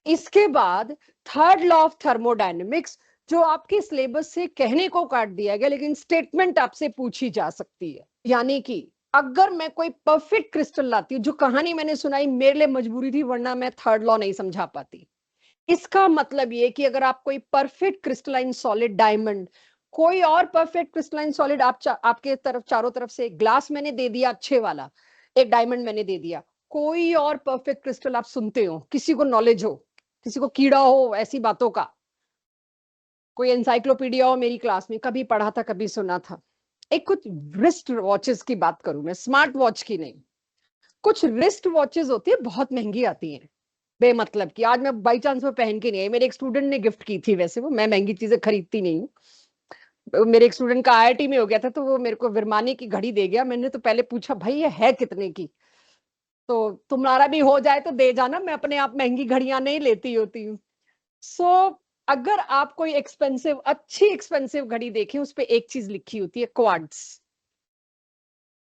इसके बाद third law of thermodynamics, जो आपके सिलेबस से कहने को काट दिया गया लेकिन स्टेटमेंट आपसे पूछी जा सकती है। यानी कि अगर मैं कोई परफेक्ट क्रिस्टल लाती हूँ, जो कहानी मैंने सुनाई मेरे लिए मजबूरी थी, वरना मैं थर्ड लॉ नहीं समझा पाती। इसका मतलब ये कि अगर आप कोई परफेक्ट क्रिस्टलाइन सॉलिड डायमंड, कोई और परफेक्ट क्रिस्टलाइन सॉलिड आपके तरफ चारों तरफ से, एक ग्लास मैंने दे दिया अच्छे वाला, एक डायमंड मैंने दे दिया, कोई और परफेक्ट क्रिस्टल आप सुनते हो, किसी को नॉलेज हो, किसी को कीड़ा हो ऐसी बातों का, कोई एनसाइक्लोपीडिया हो मेरी क्लास में, कभी पढ़ा था कभी सुना था। एक कुछ रिस्ट वॉचेस की बात करूं मैं, स्मार्ट वॉच की नहीं, कुछ रिस्ट वॉचेस होती है बहुत महंगी आती हैं बेमतलब की। आज मैं बाई चांस में पहन के नहीं आई, मेरे एक स्टूडेंट ने गिफ्ट की थी, वैसे वो, मैं महंगी चीजें खरीदती नहीं हूँ। मेरे एक स्टूडेंट का आईआईटी में हो गया था, तो वो मेरे को विरमानी की घड़ी दे गया। मैंने तो पहले पूछा भाई ये है कितने की, तो तुम्हारा भी हो जाए तो दे जाना, मैं अपने आप महंगी घड़ियां नहीं लेती होती हूँ। सो अगर आप कोई एक्सपेंसिव, अच्छी एक्सपेंसिव घड़ी देखें, उस पर एक चीज लिखी होती है, क्वार्ट्स।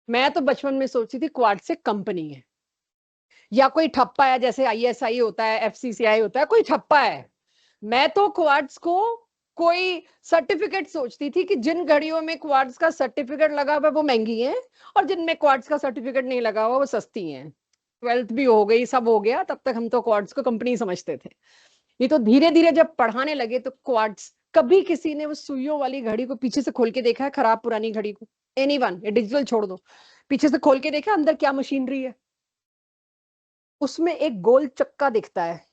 मैं तो बचपन में सोचती थी क्वार्ट्स से कंपनी है या कोई ठप्पा है, जैसे आईएसआई होता है, एफसीसीआई होता है, कोई ठप्पा है। मैं तो क्वार्ट्स को कोई सर्टिफिकेट सोचती थी कि जिन घड़ियों में क्वार्ट्स का सर्टिफिकेट लगा हुआ है वो महंगी है, और जिनमें क्वार्ट्स का सर्टिफिकेट नहीं लगा हुआ वो सस्ती है। ट्वेल्थ भी हो गई, सब हो गया, तब तक हम तो क्वार्ट्स को कंपनी समझते थे। ये तो धीरे धीरे जब पढ़ाने लगे तो क्वार्ट्स, कभी किसी ने वो सुइयों वाली घड़ी को पीछे से खोल के देखा है, खराब पुरानी घड़ी को? एनीवन, ये डिजिटल छोड़ दो, पीछे से खोल के देखा अंदर क्या मशीनरी है? उसमें एक गोल चक्का दिखता है।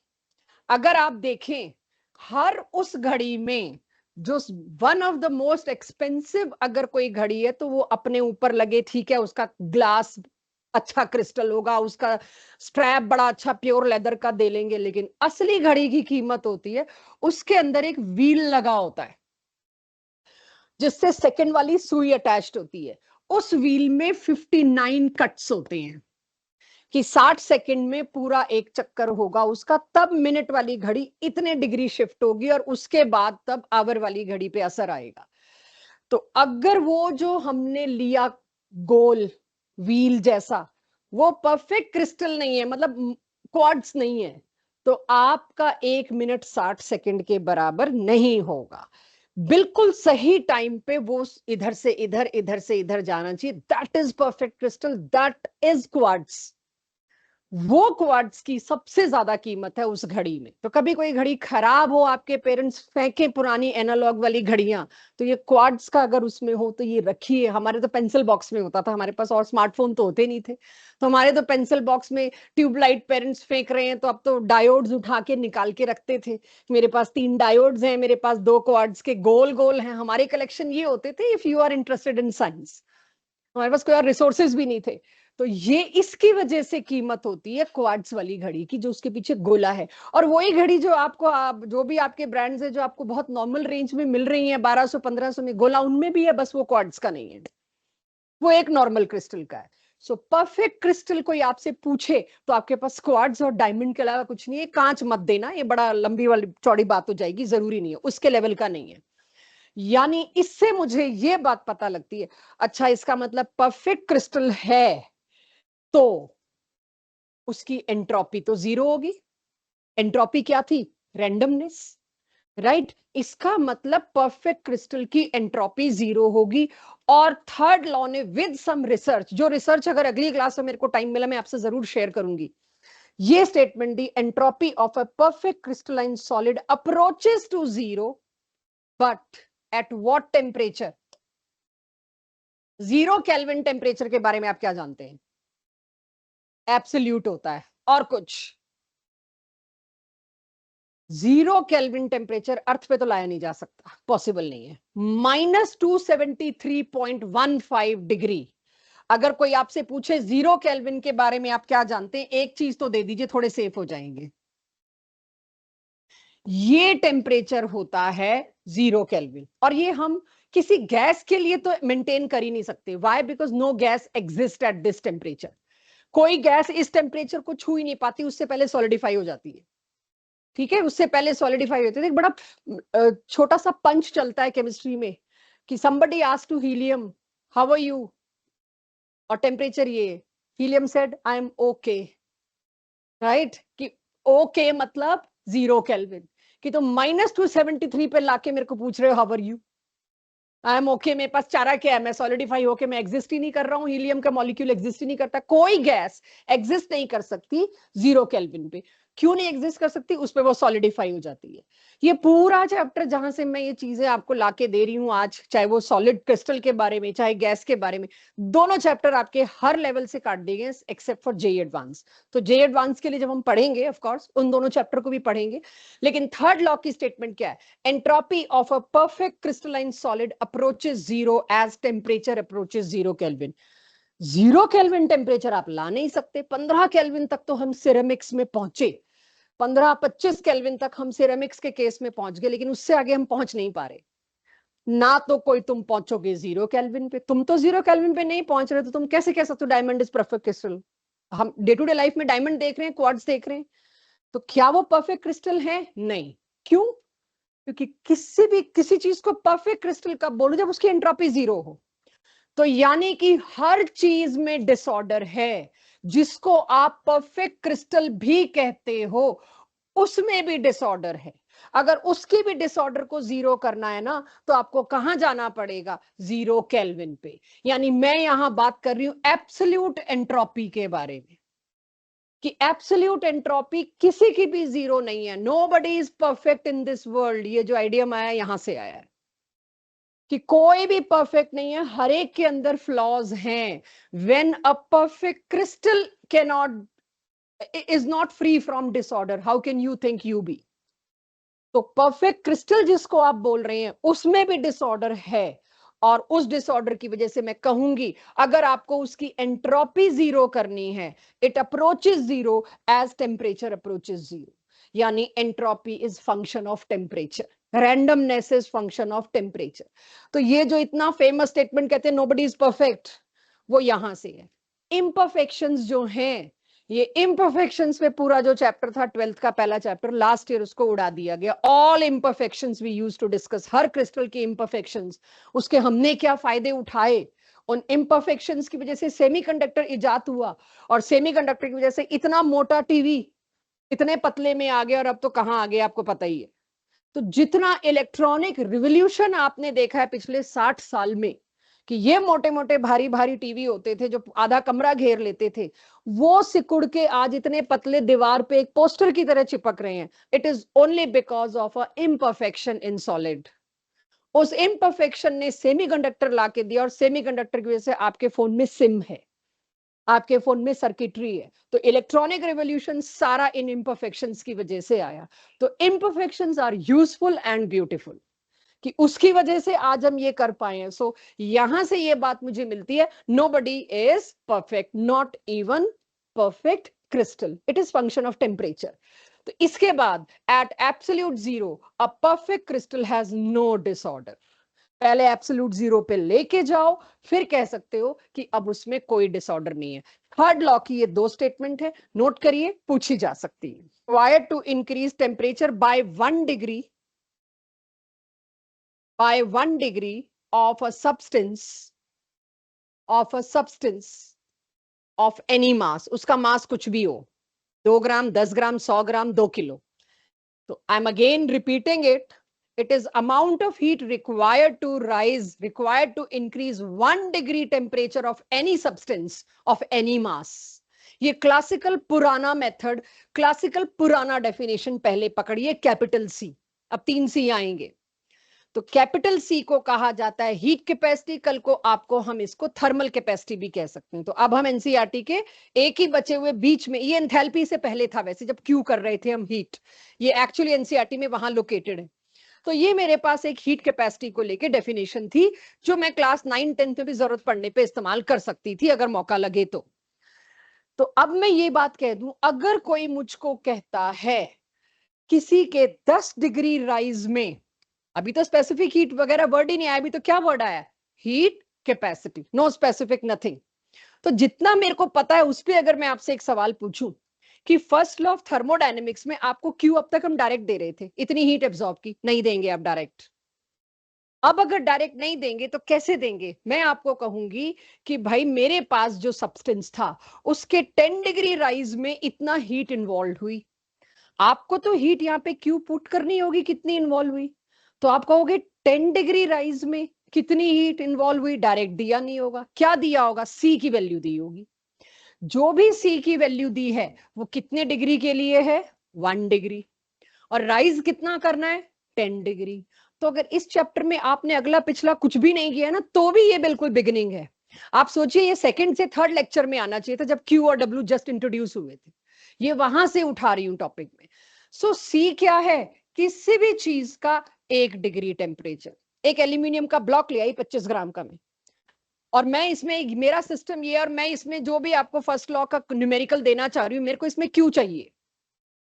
अगर आप देखें हर उस घड़ी में, जो one of the most expensive अगर कोई घड़ी है, तो वो अपने ऊपर लगे, ठीक है, उसका ग्लास अच्छा क्रिस्टल होगा, उसका स्ट्रैप बड़ा अच्छा प्योर लेदर का दे लेंगे, लेकिन असली घड़ी की कीमत होती है उसके अंदर एक व्हील लगा होता है जिससे सेकंड वाली सुई अटैच्ड होती है। उस व्हील में 59 कट्स होते हैं कि 60 सेकंड में पूरा एक चक्कर होगा उसका, तब मिनट वाली घड़ी इतने डिग्री शिफ्ट होगी और उसके बाद तब आवर वाली घड़ी पे असर आएगा। तो अगर वो जो हमने लिया गोल व्हील जैसा, वो परफेक्ट क्रिस्टल नहीं है, मतलब क्वार्ट्स नहीं है, तो आपका 1 मिनट 60 सेकंड के बराबर नहीं होगा। बिल्कुल सही टाइम पे वो इधर से इधर, इधर से इधर जाना चाहिए। That is perfect crystal, that is quartz. वो क्वार्ट्स की सबसे ज्यादा कीमत है उस घड़ी में। तो कभी कोई घड़ी खराब हो, आपके पेरेंट्स फेंके पुरानी एनालॉग वाली घड़ियां, तो ये क्वार्ट्स का अगर उसमें हो तो ये रखिए। हमारे तो पेंसिल बॉक्स में होता था, हमारे पास और स्मार्टफोन तो होते नहीं थे, तो हमारे तो पेंसिल बॉक्स में ट्यूबलाइट पेरेंट्स फेंक रहे हैं, तो अब तो डायोड्स उठा के निकाल के रखते थे। मेरे पास 3 डायोड्स हैं, मेरे पास 2 क्वार्ट्स के गोल गोल हैं। हमारे कलेक्शन ये होते थे, if you are interested in science. हमारे पास कोई और रिसोर्सेज भी नहीं थे। तो ये इसकी वजह से कीमत होती है क्वार्ट्स वाली घड़ी की, जो उसके पीछे गोला है। और वही घड़ी जो आपको, जो भी आपके ब्रांड्स है जो आपको बहुत नॉर्मल रेंज में मिल रही है, 1200-1500 में, गोला उनमें भी है, बस वो क्वार्ट्स का नहीं है, वो एक नॉर्मल क्रिस्टल का है। सो परफेक्ट क्रिस्टल कोई आपसे पूछे तो आपके पास क्वार्ट्स और डायमंड के अलावा कुछ नहीं है। कांच मत देना, ये बड़ा लंबी वाली चौड़ी बात हो जाएगी, जरूरी नहीं है, उसके लेवल का नहीं है। यानी इससे मुझे ये बात पता लगती है, अच्छा इसका मतलब परफेक्ट क्रिस्टल है तो उसकी एंट्रोपी तो जीरो होगी। एंट्रोपी क्या थी? Randomness, right? इसका मतलब परफेक्ट क्रिस्टल की एंट्रोपी जीरो होगी। और थर्ड लॉ ने विद सम रिसर्च, जो रिसर्च अगर अगली क्लास में मेरे को टाइम मिला मैं आपसे जरूर शेयर करूंगी, ये statement the, entropy of a perfect crystalline solid approaches to zero, but at what temperature? 0 kelvin temperature के बारे में आप क्या जानते हैं? एब्सोल्यूट होता है। और कुछ? 0 केल्विन टेम्परेचर अर्थ पे तो लाया नहीं जा सकता, पॉसिबल नहीं है। -273.15 डिग्री। अगर कोई आपसे पूछे 0 केल्विन के बारे में आप क्या जानते हैं, एक चीज तो दे दीजिए, थोड़े सेफ हो जाएंगे। ये टेम्परेचर होता है 0 केल्विन, और ये हम किसी गैस के लिए तो मेंटेन कर ही नहीं सकते। Why? Because no gas exist at this temperature. कोई गैस इस टेम्परेचर को छू ही नहीं पाती, उससे पहले सॉलिडिफाई हो जाती है। ठीक है, उससे पहले सॉलिडिफाई होती है। एक बड़ा छोटा सा पंच चलता है केमिस्ट्री में कि somebody asked to helium, how are you? और टेम्परेचर ये, helium said I am okay, right? कि ओके मतलब 0 केल्विन, कि तुम -273 पे लाके मेरे को पूछ रहे हो how are you, I am okay, मेरे पास चारा क्या है, मैं सॉलिडिफाई होके मैं एग्जिस्ट ही नहीं कर रहा हूँ, हीलियम का मॉलिक्यूल एग्जिस्ट ही नहीं करता, कोई गैस एग्जिस्ट नहीं कर सकती 0 केल्विन पे। क्यों नहीं एग्जिस्ट कर सकती? उस पे वो सॉलिडिफाई हो जाती है। ये पूरा चैप्टर जहां से मैं ये चीजें आपको लाके दे रही हूँ आज, चाहे वो सॉलिड क्रिस्टल के बारे में, चाहे गैस के बारे में, दोनों चैप्टर आपके हर लेवल से काट दिए गए एक्सेप्ट फॉर जेई एडवांस। तो जेई एडवांस के लिए जब हम पढ़ेंगे ऑफ कोर्स उन दोनों चैप्टर को भी पढ़ेंगे, लेकिन थर्ड लॉ की स्टेटमेंट क्या है? Entropy of a perfect crystalline solid approaches zero as temperature approaches 0 kelvin. 0 kelvin temperature आप ला नहीं सकते, 15 केल्विन तक तो हम सिरेमिक्स में पहुंचे, 15-25 केल्विन तक हम सिरेमिक्स के केस में पहुंच गए, लेकिन उससे आगे हम पहुंच नहीं पा रहे। ना तो कोई तुम पहुंचोगे 0 केल्विन पे, तुम तो 0 केल्विन पे नहीं पहुंच रहे, तो तुम कैसे कह सकते हो डायमंड इज परफेक्ट क्रिस्टल? हम डे टू डे लाइफ में डायमंड देख रहे हैं, क्वार्ट्ज देख रहे हैं, तो क्या वो परफेक्ट क्रिस्टल है? नहीं। क्यों? क्योंकि किसी चीज को परफेक्ट क्रिस्टल कब बोलो? जब उसकी एंट्रोपी 0 हो। तो यानी कि हर चीज में डिसऑर्डर है, जिसको आप परफेक्ट क्रिस्टल भी कहते हो उसमें भी डिसऑर्डर है। अगर उसकी भी डिसऑर्डर को 0 करना है ना, तो आपको कहां जाना पड़ेगा? 0 केल्विन पे। यानी मैं यहां बात कर रही हूं एब्सोल्यूट एंट्रोपी के बारे में, कि एब्सोल्यूट एंट्रोपी किसी की भी 0 नहीं है। Nobody is perfect in this world. ये जो आइडियम आया यहां से आया है कि कोई भी परफेक्ट नहीं है, हर एक के अंदर फ्लॉज हैं। When a perfect crystal cannot is not free from disorder, how can you think you be? तो परफेक्ट क्रिस्टल जिसको आप बोल रहे हैं उसमें भी डिसऑर्डर है, और उस डिसऑर्डर की वजह से मैं कहूंगी अगर आपको उसकी एंट्रोपी 0 करनी है, it approaches 0 as temperature approaches 0। यानी entropy is function of temperature, randomness is function of temperature. तो ये जो इतना फेमस स्टेटमेंट कहते हैं नोबडी इज परफेक्ट, वो यहां से है। इम्परफेक्शंस जो हैं, ये इम्परफेक्शंस पे पूरा जो चैप्टर था 12th का पहला चैप्टर, लास्ट ईयर उसको उड़ा दिया गया। All imperfections we use to discuss, हर क्रिस्टल की इम्परफेक्शंस, उसके हमने क्या फायदे उठाए, उन इम्परफेक्शंस की वजह से सेमीकंडक्टर इजाद हुआ, और सेमीकंडक्टर की वजह से इतना मोटा टीवी इतने पतले में आ गया, और अब तो कहां आ गया आपको पता ही है। तो जितना इलेक्ट्रॉनिक रिवोल्यूशन आपने देखा है पिछले 60 साल में, कि ये मोटे मोटे भारी भारी टीवी होते थे जो आधा कमरा घेर लेते थे, वो सिकुड़ के आज इतने पतले दीवार पे एक पोस्टर की तरह चिपक रहे हैं। It is only because of a imperfection in solid. उस इम्परफेक्शन ने सेमीकंडक्टर ला के दिया, और सेमीकंडक्टर की वजह से आपके फोन में सिम है, आपके फोन में सर्किटरी है। तो इलेक्ट्रॉनिक रिवोल्यूशन सारा इन इम्परफेक्शंस की वजह से आया। तो imperfections are useful and beautiful, कि उसकी वजह से आज हम ये कर पाए हैं। सो यहां से ये बात मुझे मिलती है, nobody is perfect, not even perfect crystal, it is function of temperature. तो इसके बाद at absolute 0 a perfect crystal has no disorder. पहले एब्सोल्यूट 0 पे लेके जाओ, फिर कह सकते हो कि अब उसमें कोई डिसऑर्डर नहीं है। थर्ड लॉ की ये दो स्टेटमेंट है, नोट करिए, पूछी जा सकती है। Required to increase temperature by 1 degree, by 1 degree of a substance of any mass, उसका मास कुछ भी हो, 2 ग्राम, 10 ग्राम, 100 ग्राम, 2 किलो। तो I am again repeating it, it is amount of heat required to increase 1 degree temperature of any substance of any mass। ये classical पुराना method, classical पुराना definition पहले पकड़िए, कैपिटल सी। अब 3 सी आएंगे। तो कैपिटल सी को कहा जाता है हीट कैपेसिटी, कल को आपको हम इसको थर्मल कैपेसिटी भी कह सकते हैं। तो अब हम एनसीईआरटी के एक ही बचे हुए बीच में, ये एंथैल्पी से पहले था वैसे, जब क्यू कर रहे थे हम हीट, ये एक्चुअली एनसीईआरटी में वहां लोकेटेड है। तो ये मेरे पास एक हीट कैपेसिटी को लेके डेफिनेशन थी, जो मैं क्लास 9-10 में भी जरूरत पड़ने पे इस्तेमाल कर सकती थी अगर मौका लगे तो। तो अब मैं ये बात कह दूं, अगर कोई मुझको कहता है किसी के 10 डिग्री राइज में, अभी तो स्पेसिफिक हीट वगैरह वर्ड ही नहीं आया, अभी तो क्या वर्ड आया? Heat capacity, no specific nothing. तो जितना मेरे को पता है उस पे अगर मैं आपसे एक सवाल पूछूं कि फर्स्ट लॉ ऑफ थर्मोडायनेमिक्स में आपको क्यू अब तक हम डायरेक्ट दे रहे थे, इतनी हीट एब्जॉर्ब की, नहीं देंगे आप डायरेक्ट। अब अगर डायरेक्ट नहीं देंगे तो कैसे देंगे? मैं आपको कहूंगी कि भाई मेरे पास जो सब्सटेंस था उसके 10 डिग्री राइज में इतना हीट इन्वॉल्व हुई, आपको तो हीट यहाँ पे क्यू पुट करनी होगी, कितनी इन्वॉल्व हुई, तो आप कहोगे 10 डिग्री राइज में कितनी हीट इन्वॉल्व हुई, डायरेक्ट दिया नहीं होगा, क्या दिया होगा, सी की वैल्यू दी होगी। जो भी सी की वैल्यू दी है वो कितने डिग्री के लिए है, 1 डिग्री, और राइज कितना करना है, 10 डिग्री। तो अगर इस चैप्टर में आपने अगला पिछला कुछ भी नहीं किया ना, तो भी ये बिल्कुल बिगिनिंग है। आप सोचिए ये सेकंड से थर्ड लेक्चर में आना चाहिए था, जब क्यू और डब्ल्यू जस्ट इंट्रोड्यूस हुए थे। ये वहां से उठा रही हूं टॉपिक में। सो सी क्या है, किसी भी चीज का 1 डिग्री टेम्परेचर। एक एल्यूमिनियम का ब्लॉक ले आई 25 ग्राम का मैं, और मैं इसमें, मेरा सिस्टम ये, और मैं इसमें जो भी आपको फर्स्ट लॉ का न्यूमेरिकल देना चाह रही हूँ, मेरे को इसमें क्यू चाहिए,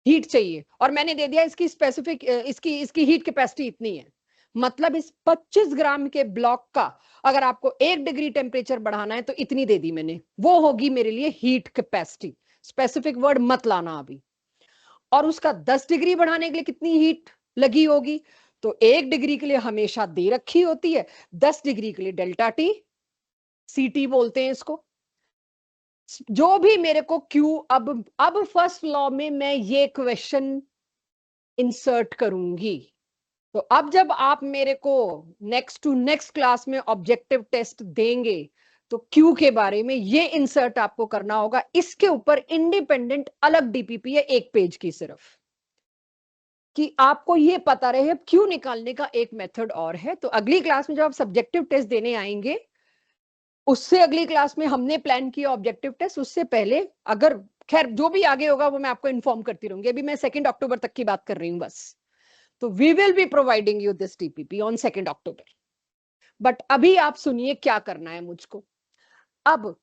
हीट चाहिए, और मैंने दे दिया इसकी स्पेसिफिक, इसकी हीट कैपेसिटी इतनी है। मतलब इस 25 ग्राम के ब्लॉक का अगर आपको 1 डिग्री टेम्परेचर बढ़ाना है तो इतनी दे दी मैंने, वो होगी मेरे लिए हीट कैपेसिटी। स्पेसिफिक वर्ड मत लाना अभी। और उसका 10 डिग्री बढ़ाने के लिए कितनी हीट लगी होगी, तो 1 डिग्री के लिए हमेशा दे रखी होती है, 10 डिग्री के लिए डेल्टा टी, सीटी बोलते हैं इसको। जो भी मेरे को क्यू, अब फर्स्ट लॉ में मैं ये क्वेश्चन इंसर्ट करूंगी। तो अब जब आप मेरे को नेक्स्ट टू नेक्स्ट क्लास में ऑब्जेक्टिव टेस्ट देंगे, तो क्यू के बारे में ये इंसर्ट आपको करना होगा। इसके ऊपर इंडिपेंडेंट अलग डीपीपी है 1 पेज की सिर्फ, कि आपको ये पता रहे। अब क्यू निकालने का एक मेथड और है। तो अगली क्लास में जब आप सब्जेक्टिव टेस्ट देने आएंगे, उससे अगली क्लास में हमने प्लान किया ऑब्जेक्टिव टेस्ट, उससे पहले अगर खैर जो भी आगे होगा वो मैं आपको इन्फॉर्म करती रहूंगी। अभी मैं 2 अक्टूबर तक की बात कर रही हूँ बस। तो we will be providing you this TPP on 2 October. बट अभी आप सुनिए क्या करना है मुझको। अब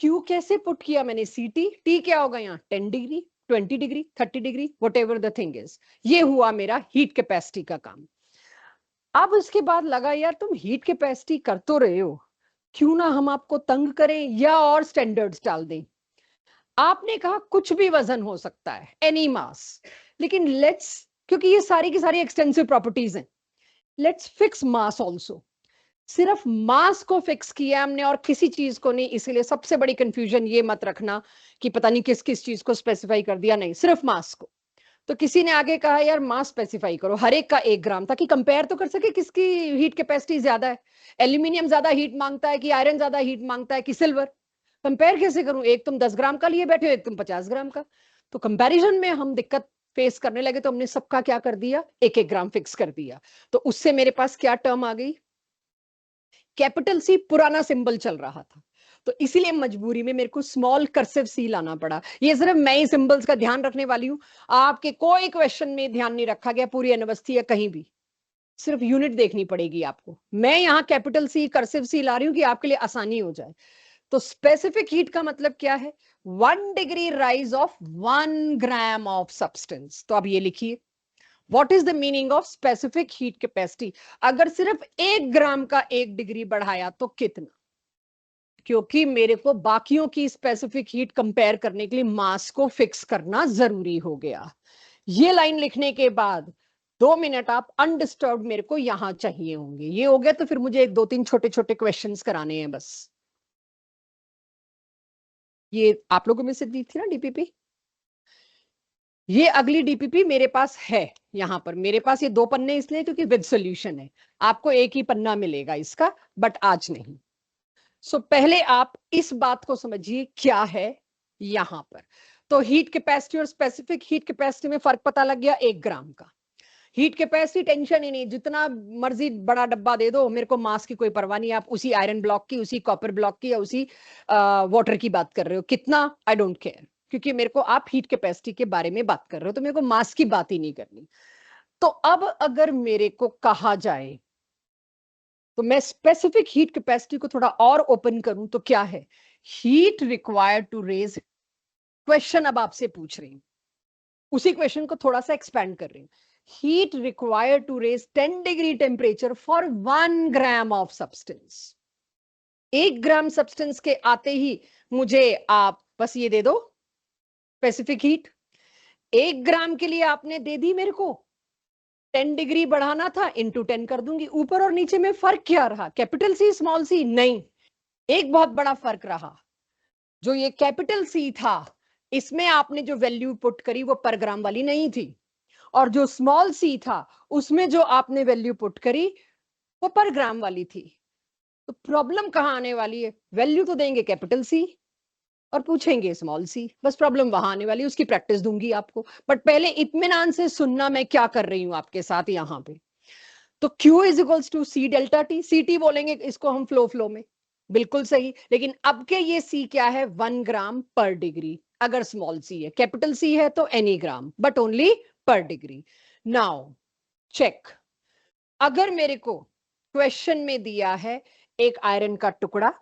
क्यू कैसे पुट किया मैंने, सीटी, टी क्या होगा यहाँ, 10 degree, 20 degree, 30 degree, what ever the thing is. ये हुआ मेरा हीट कैपेसिटी का काम। अब उसके बाद लगा यार तुम हीट कैपेसिटी कर तो रहे हो, क्यों ना हम आपको तंग करें या और स्टैंडर्ड्स डाल दें। आपने कहा कुछ भी वजन हो सकता है, एनी मास, लेकिन लेट्स, क्योंकि ये सारी की सारी एक्सटेंसिव प्रॉपर्टीज हैं, लेट्स फिक्स मास ऑल्सो। सिर्फ मास को फिक्स किया हमने और किसी चीज को नहीं, इसीलिए सबसे बड़ी कंफ्यूजन ये मत रखना कि पता नहीं किस किस चीज को स्पेसिफाई कर दिया, नहीं, सिर्फ मास को। तो किसी ने आगे कहा यार मास स्पेसिफाई करो, हर एक का 1 ग्राम, ताकि कंपेयर तो कर सके किसकी हीट कैपेसिटी ज्यादा है। एल्यूमिनियम ज्यादा हीट मांगता है कि आयरन ज्यादा हीट मांगता है कि सिल्वर, कंपेयर कैसे करूं, एक तुम 10 ग्राम का लिए बैठे हो, एक तुम 50 ग्राम का। तो कंपैरिजन में हम दिक्कत फेस करने लगे, तो हमने सबका क्या कर दिया, 1-1 ग्राम फिक्स कर दिया। तो उससे मेरे पास क्या टर्म आ गई, कैपिटल सी पुराना सिंबल चल रहा था, तो इसीलिए मजबूरी में मेरे को स्मॉल कर्सिव सी लाना पड़ा। ये सिर्फ मैं ही सिंबल्स का ध्यान रखने वाली हूँ, आपके कोई क्वेश्चन में ध्यान नहीं रखा गया पूरी यूनिवर्सिटी या कहीं भी, सिर्फ यूनिट देखनी पड़ेगी आपको। मैं यहाँ कैपिटल सी कर्सिव सी ला रही हूँ कि आपके लिए आसानी हो जाए। तो स्पेसिफिक हीट का मतलब क्या है, 1 degree rise of 1 gram of substance. तो अब ये लिखिए, what is the meaning of specific heat capacity. अगर सिर्फ 1 ग्राम का 1 डिग्री बढ़ाया तो कितना, क्योंकि मेरे को बाकियों की स्पेसिफिक हीट कंपेयर करने के लिए मास को फिक्स करना जरूरी हो गया। ये लाइन लिखने के बाद 2 मिनट आप अनडिस्टर्ब मेरे को यहां चाहिए होंगे। ये हो गया तो फिर मुझे 1-2-3 छोटे छोटे क्वेश्चंस कराने हैं बस। ये आप लोगों में से दी थी ना डीपीपी, ये अगली डीपीपी मेरे पास है। यहां पर मेरे पास ये 2 पन्ने इसलिए क्योंकि विद सॉल्यूशन है, आपको एक ही पन्ना मिलेगा इसका, बट आज नहीं। सो पहले आप इस बात को समझिए क्या है यहां पर। तो हीट कैपेसिटी और स्पेसिफिक हीट कैपेसिटी में फर्क पता लग गया, 1 ग्राम का। हीट कैपेसिटी टेंशन ही नहीं, जितना मर्जी बड़ा डब्बा दे दो, मेरे को मास की कोई परवाह नहीं। आप उसी आयरन ब्लॉक की, उसी कॉपर ब्लॉक की या उसी वाटर की बात कर रहे हो, कितना आई डोंट केयर, क्योंकि मेरे को आप हीट कैपेसिटी के बारे में बात कर रहे हो, तो मेरे को मास की बात ही नहीं करनी। तो अब अगर मेरे को कहा जाए तो मैं स्पेसिफिक हीट कैपेसिटी को थोड़ा और ओपन करूं तो क्या है, heat required to raise, question अब आपसे पूछ रही हूं, उसी क्वेश्चन को थोड़ा सा एक्सपैंड कर रही हूं। Heat required to raise 10 degree temperature for 1 gram of substance. 1 gram substance के आते ही मुझे आप बस ये दे दो स्पेसिफिक हीट। 1 ग्राम के लिए आपने दे दी मेरे को, 10 डिग्री बढ़ाना था, इंटू 10 कर दूंगी। ऊपर और नीचे में फर्क क्या रहा, कैपिटल सी स्मॉल सी, नहीं, एक बहुत बड़ा फर्क रहा। जो ये कैपिटल सी था, इसमें आपने जो वैल्यू पुट करी वो पर ग्राम वाली नहीं थी, और जो स्मॉल सी था उसमें जो आपने वैल्यू पुट करी वो पर ग्राम वाली थी। तो प्रॉब्लम कहां आने वाली है? वैल्यू तो देंगे कैपिटल सी और पूछेंगे स्मॉल सी, बस प्रॉब्लम वहां आने वाली है। उसकी प्रैक्टिस दूंगी आपको, बट पहले इत्मीनान से सुनना मैं क्या कर रही हूं आपके साथ यहां पे। तो Q is equals to C delta T, C T बोलेंगे इसको हम फ्लो में, बिल्कुल सही। लेकिन अब के ये सी क्या है? 1 ग्राम पर डिग्री। अगर स्मॉल सी है, कैपिटल सी है तो एनी ग्राम, बट ओनली पर डिग्री। नाउ चेक, अगर मेरे को क्वेश्चन में दिया है एक आयरन का टुकड़ा,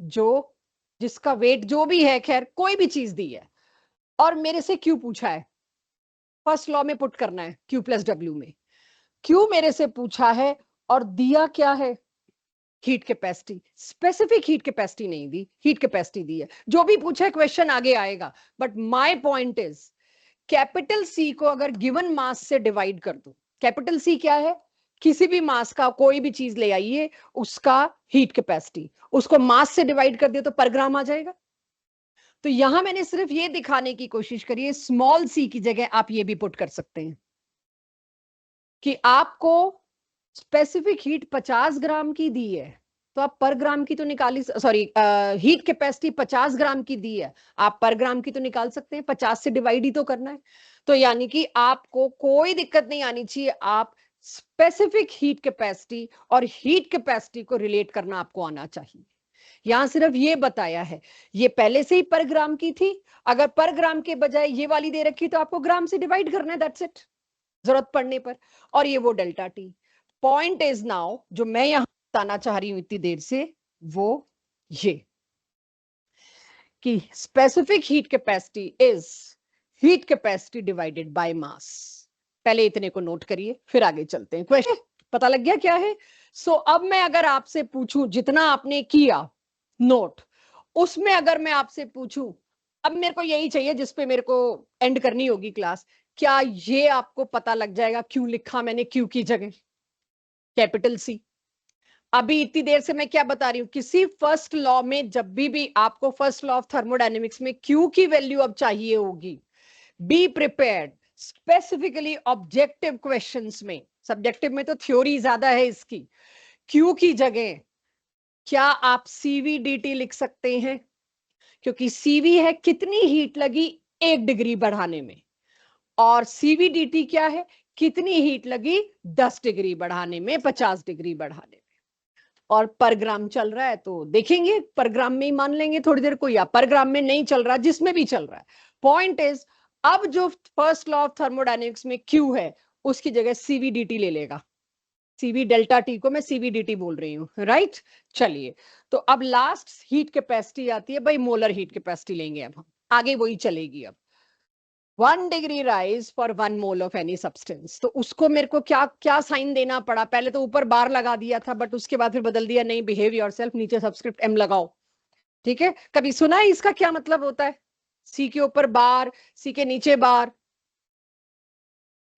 जो जिसका वेट जो भी है, खैर कोई भी चीज दी है, और मेरे से क्यू पूछा है, फर्स्ट लॉ में पुट करना है क्यू प्लस डब्ल्यू में। क्यू मेरे से पूछा है और दिया क्या है? Heat capacity. Specific heat capacity नहीं दी, हीट कैपेसिटी दी है। जो भी पूछा है क्वेश्चन आगे आएगा, but my point is capital C को अगर गिवन मास से डिवाइड कर दो, कैपिटल सी क्या है? किसी भी मास का कोई भी चीज ले आइए, उसका हीट कैपेसिटी, उसको मास से डिवाइड कर दिया तो पर ग्राम आ जाएगा। तो यहां मैंने सिर्फ ये दिखाने की कोशिश करी है, स्मॉल सी की जगह आप ये भी पुट कर सकते हैं कि आपको स्पेसिफिक हीट 50 ग्राम की दी है, तो आप पर ग्राम की तो निकाली, सॉरी हीट कैपेसिटी 50 ग्राम की दी है, आप पर ग्राम की तो निकाल सकते हैं, 50 से डिवाइड ही तो करना है। तो यानी कि आपको कोई दिक्कत नहीं आनी चाहिए, आप स्पेसिफिक हीट कैपेसिटी और हीट कैपेसिटी को रिलेट करना आपको आना चाहिए। यहां सिर्फ ये बताया है, ये पहले से ही पर ग्राम की थी, अगर पर ग्राम के बजाय ये वाली दे रखी तो आपको ग्राम से डिवाइड करना है, दैट्स इट, जरूरत पड़ने पर। और ये वो delta T. Point is now, जो मैं यहां बताना चाह रही हूं इतनी देर से, वो ये कि specific heat capacity is heat capacity divided by mass. पहले इतने को नोट करिए, फिर आगे चलते हैं। क्वेश्चन पता लग गया क्या है? सो अब मैं अगर आपसे पूछूं, जितना आपने किया नोट, उसमें अगर मैं आपसे पूछूं, अब मेरे को यही चाहिए जिसपे मेरे को एंड करनी होगी क्लास, क्या ये आपको पता लग जाएगा क्यों लिखा मैंने क्यू की जगह कैपिटल सी? अभी इतनी देर से मैं क्या बता रही हूं, किसी फर्स्ट लॉ में जब भी आपको फर्स्ट लॉ ऑफ थर्मोडायनेमिक्स में क्यू की वैल्यू अब चाहिए होगी, be prepared specifically objective questions में। सब्जेक्टिव में तो थ्योरी ज्यादा है इसकी। क्यू की जगह क्या आप सीवीडीटी लिख सकते हैं? क्योंकि सीवी है कितनी हीट लगी 1 डिग्री बढ़ाने में, और सीवीडीटी क्या है? कितनी हीट लगी 10 डिग्री बढ़ाने में, 50 डिग्री बढ़ाने में। और पर ग्राम चल रहा है तो देखेंगे, पर ग्राम में ही मान लेंगे थोड़ी देर को, या पर ग्राम में नहीं चल रहा, जिसमें भी चल रहा है। पॉइंट इज, अब जो फर्स्ट लॉ ऑफ थर्मोडायनेमिक्स में क्यू है, उसकी जगह सीवीडीटी ले लेगा। सीवी डेल्टा टी को मैं सीवीडीटी बोल रही हूँ, राइट? चलिए, तो अब लास्ट हीट कैपेसिटी आती है भाई, मोलर हीट कैपेसिटी लेंगे अब हम, आगे वही चलेगी। अब 1 degree rise for 1 mole of any substance, तो उसको मेरे को क्या क्या साइन देना पड़ा? पहले तो ऊपर बार लगा दिया था, बट उसके बाद फिर बदल दिया, नहीं, बिहेव योरसेल्फ, नीचे सबस्क्रिप्ट एम लगाओ। ठीक है, कभी सुना है इसका क्या मतलब होता है? सी के ऊपर बार, सी के नीचे बार।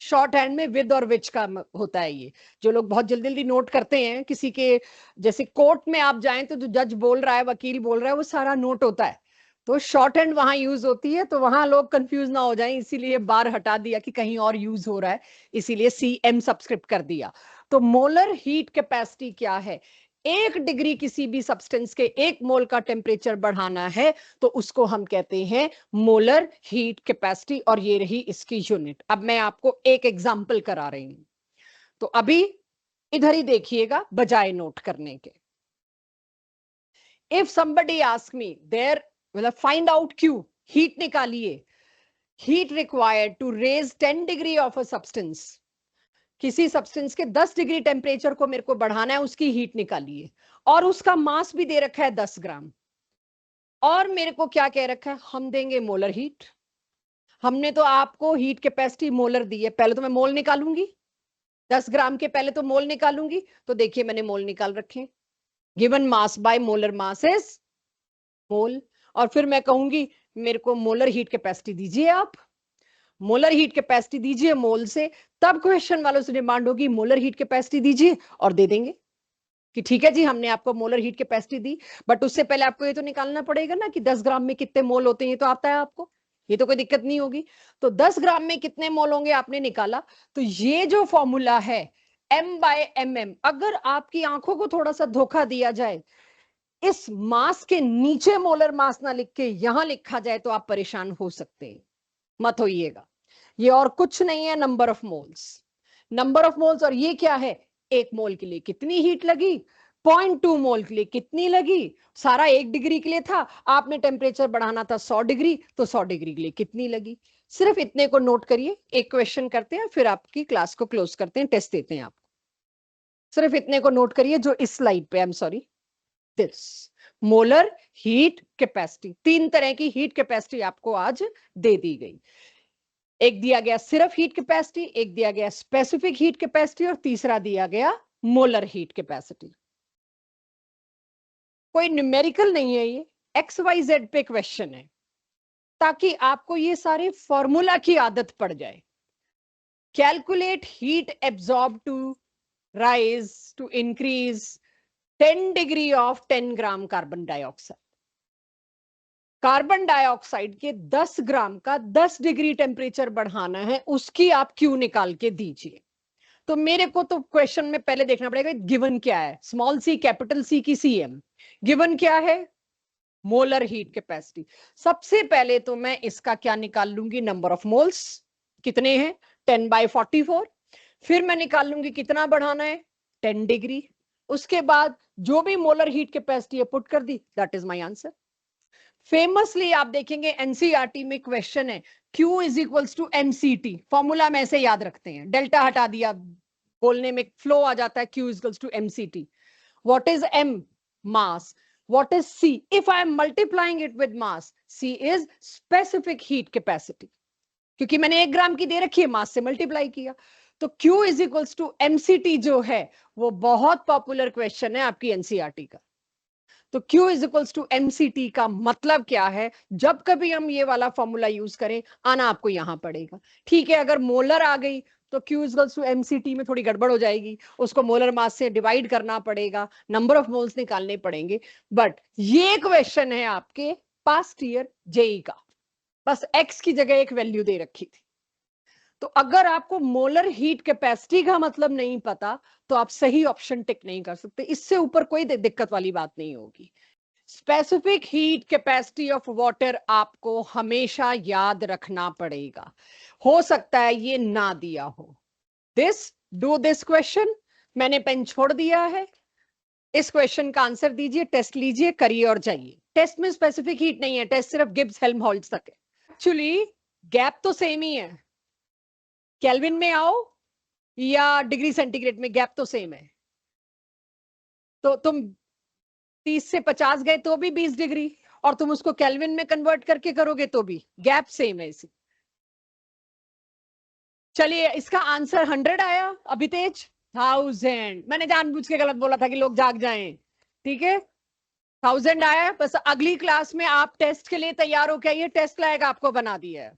शॉर्ट हैंड में विद और विच का होता है ये, जो लोग बहुत जल्दी जल्दी नोट करते हैं। किसी के जैसे कोर्ट में आप जाएं तो जो जज बोल रहा है, वकील बोल रहा है, वो सारा नोट होता है, तो शॉर्ट हैंड वहां यूज होती है, तो वहां लोग कंफ्यूज ना हो जाएं, इसीलिए बार हटा दिया कि कहीं और यूज हो रहा है, इसीलिए सी एम सब्सक्रिप्ट कर दिया। तो मोलर हीट कैपेसिटी क्या है? 1 डिग्री किसी भी सब्सटेंस के 1 मोल का टेम्परेचर बढ़ाना है तो उसको हम कहते हैं मोलर हीट कैपेसिटी, और ये रही इसकी यूनिट। अब मैं आपको एक एग्जांपल करा रही हूं, तो अभी इधर ही देखिएगा बजाय नोट करने के। If somebody ask me there, मतलब फाइंड आउट क्यू, हीट निकालिए, heat required to raise 10 degree of a substance, किसी सब्सटेंस के 10 डिग्री टेम्परेचर को मेरे को बढ़ाना है, उसकी हीट निकालिए, और उसका मास भी दे रखा है 10 ग्राम, और मेरे को क्या कह रखा है? हम देंगे मोलर हीट। हमने तो आपको हीट कैपेसिटी मोलर दी है, पहले तो मैं मोल निकालूंगी, 10 ग्राम के पहले तो मोल निकालूंगी। तो देखिए मैंने मोल निकाल रखे, given mass by molar mass is mole, और फिर मैं कहूंगी मेरे को मोलर हीट कैपेसिटी दीजिए, आप मोलर हीट कैपेसिटी दीजिए मोल से। तब क्वेश्चन वालों से डिमांड होगी मोलर हीट कैपेसिटी दीजिए, और दे देंगे कि ठीक है जी, हमने आपको molar heat capacity the, but उससे पहले आपको ये तो निकालना पड़ेगा ना कि 10 ग्राम में कितने मोल होते हैं, ये तो आता है आपको। ये तो कोई दिक्कत नहीं होगी। तो 10 ग्राम में कितने मोल होंगे आपने निकाला। तो ये जो फॉर्मूला है m/mm, अगर आपकी आंखों को थोड़ा सा धोखा दिया जाए, इस मास के नीचे मोलर मास ना लिख के यहां लिखा जाए, तो आप परेशान हो सकते हैं, मत होइएगा। ये और कुछ नहीं है, number of moles. Number of moles, और ये क्या है, 1 मोल के लिए कितनी हीट लगी, 0.2 मोल के लिए कितनी लगी। सारा 1 डिग्री के लिए था, आपने टेम्परेचर बढ़ाना था 100 डिग्री, तो 100 डिग्री के लिए कितनी लगी। सिर्फ इतने को नोट करिए, एक क्वेश्चन करते हैं, फिर आपकी क्लास को क्लोज करते हैं, टेस्ट देते हैं आपको। सिर्फ इतने को नोट करिए जो इस स्लाइड पे, I am sorry, this molar heat capacity. 3 तरह की हीट कैपेसिटी आपको आज दे दी गई। एक दिया गया सिर्फ हीट कैपेसिटी, एक दिया गया स्पेसिफिक हीट कैपेसिटी, और तीसरा दिया गया मोलर हीट कैपेसिटी। कोई न्यूमेरिकल नहीं है, ये XYZ पे क्वेश्चन है, ताकि आपको ये सारे फॉर्मूला की आदत पड़ जाए। Calculate heat absorb to rise to increase 10 degree of 10 gram carbon dioxide. Carbon dioxide के 10 ग्राम का 10 डिग्री टेम्परेचर बढ़ाना है, उसकी आप क्यू निकाल के दीजिए। तो मेरे को तो क्वेश्चन में पहले देखना पड़ेगा गिवन क्या है, स्मॉल सी, कैपिटल सी की CM। गिवन क्या है, मोलर हीट कैपेसिटी। सबसे पहले तो मैं इसका क्या निकाल लूंगी, नंबर ऑफ मोल्स कितने हैं, 10/44। फिर मैं निकाल लूंगी कितना बढ़ाना है, 10 डिग्री। उसके बाद जो भी मोलर हीट कैपेसिटी है पुट कर दी, that is my answer. Famously आप देखेंगे एनसीईआरटी में क्वेश्चन है, Q is equals to mct। Formula में ऐसे याद रखते हैं, डेल्टा हटा दिया, बोलने में फ्लो आ जाता है, Q is equals to mct। What is m, mass. What is c, if I am multiplying it with mass, c is specific heat capacity, क्योंकि मैंने 1 ग्राम की दे रखी है, मास से मल्टीप्लाई किया। तो Q is equals to mct जो है, वो बहुत पॉपुलर क्वेश्चन है आपकी एनसीईआरटी का। तो Q is equals to mct का मतलब क्या है, जब कभी हम ये वाला फॉर्मूला यूज करें, आना आपको यहां पड़ेगा। ठीक है, अगर मोलर आ गई तो Q is equals to mct में थोड़ी गड़बड़ हो जाएगी, उसको मोलर मास से डिवाइड करना पड़ेगा, नंबर ऑफ मोल्स निकालने पड़ेंगे। बट ये क्वेश्चन है आपके पास्ट ईयर जेई का, बस x की जगह एक वैल्यू दे रखी थी। तो अगर आपको मोलर हीट कैपेसिटी का मतलब नहीं पता, तो आप सही ऑप्शन टिक नहीं कर सकते। इससे ऊपर कोई दिक्कत वाली बात नहीं होगी। Specific heat capacity of water आपको हमेशा याद रखना पड़ेगा। हो सकता है ये ना दिया हो। डू दिस क्वेश्चन, मैंने पेन छोड़ दिया है, इस क्वेश्चन का आंसर दीजिए, टेस्ट लीजिए, करिए और जाइए। टेस्ट में स्पेसिफिक हीट नहीं है, टेस्ट सिर्फ गिब्स हेल्महोल्ट्ज तक है। एक्चुअली गैप तो सेम ही है, केल्विन में आओ या डिग्री सेंटीग्रेड में, गैप तो सेम है। तो तुम 30 से 50 गए तो भी 20 डिग्री, और तुम उसको केल्विन में कन्वर्ट करके करोगे तो भी गैप सेम है इसी। चलिए, इसका आंसर 100 आया। अभी तेज 1000, मैंने जानबूझ के गलत बोला था कि लोग जाग जाएं। ठीक है, 1000 आया। बस अगली क्लास में आप टेस्ट के लिए तैयार हो, क्या ये टेस्ट लायक आपको बना दिया है।